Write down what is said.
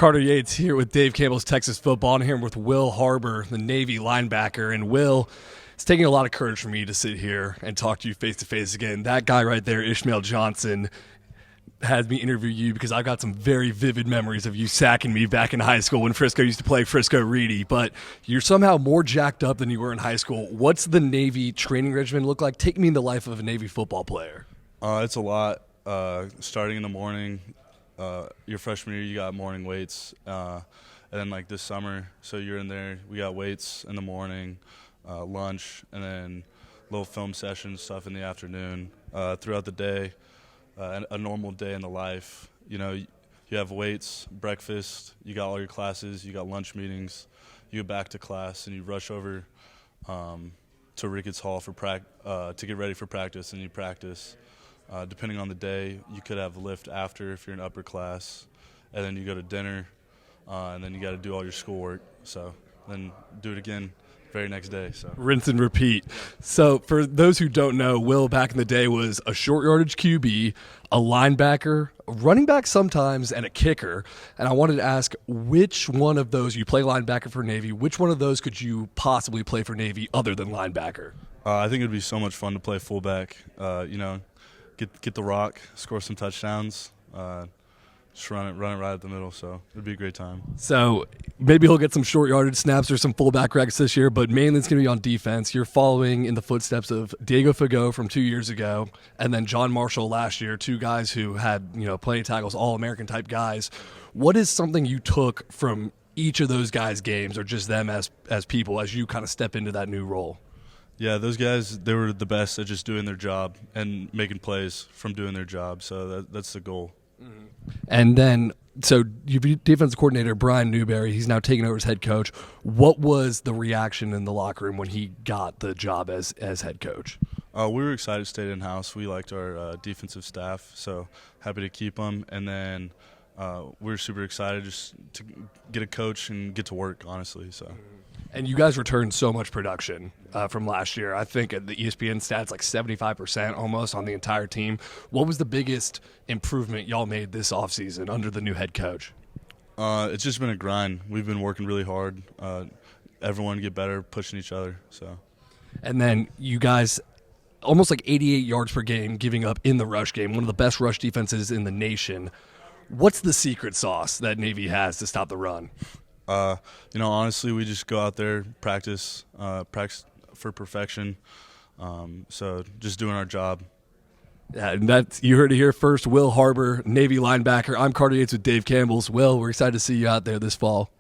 Carter Yates here with Dave Campbell's Texas Football. I'm here with Will Harbour, the Navy linebacker. And Will, it's taking a lot of courage for me to sit here and talk to you face-to-face again. That guy right there, Ishmael Johnson, had me interview you because I've got some very vivid memories of you sacking me back in high school when Frisco used to play Frisco Reedy. But you're somehow more jacked up than you were in high school. What's the Navy training regimen look like? Take me in the life of a Navy football player. It's a lot. Starting in the morning, your freshman year, you got morning weights. And then, like, this summer, so you're in there, we got weights in the morning, lunch, and then little film sessions, stuff in the afternoon. Throughout the day, a normal day in the life, you know, you have weights, breakfast, you got all your classes, you got lunch meetings, you go back to class, and you rush over to Ricketts Hall to get ready for practice, and you practice. Depending on the day, you could have lift after if you're in upper class, and then you go to dinner, and then you got to do all your schoolwork. So then do it again very next day. So rinse and repeat. So for those who don't know, Will back in the day was a short yardage QB, a linebacker, a running back sometimes, and a kicker. And I wanted to ask, which one of those, you play linebacker for Navy, which one of those could you possibly play for Navy other than linebacker? I think it would be so much fun to play fullback. Get the rock, score some touchdowns, just run it right at the middle. So it'd be a great time. So maybe he'll get some short yardage snaps or some fullback recs this year, but mainly it's going to be on defense. You're following in the footsteps of Diego Fagot from 2 years ago, and then John Marshall last year. Two guys who had plenty of tackles, all-American type guys. What is something you took from each of those guys' games, or just them as people, as you kind of step into that new role? Yeah, those guys, they were the best at just doing their job and making plays from doing their job. So that's the goal. Mm-hmm. And then, so your defensive coordinator, Brian Newberry, he's now taking over as head coach. What was the reaction in the locker room when he got the job as head coach? We were excited to stay in-house. We liked our defensive staff, so happy to keep them. And then we were super excited just to get a coach and get to work, honestly. So. And you guys returned so much production from last year. I think at the ESPN stats, like 75% almost on the entire team. What was the biggest improvement y'all made this offseason under the new head coach? It's just been a grind. We've been working really hard. Everyone get better, pushing each other. So. And then you guys, almost like 88 yards per game, giving up in the rush game, one of the best rush defenses in the nation. What's the secret sauce that Navy has to stop the run? Honestly, we just go out there, practice for perfection. So just doing our job. Yeah, and you heard it here first. Will Harbour, Navy linebacker. I'm Carter Yates with Dave Campbell's. Will, we're excited to see you out there this fall.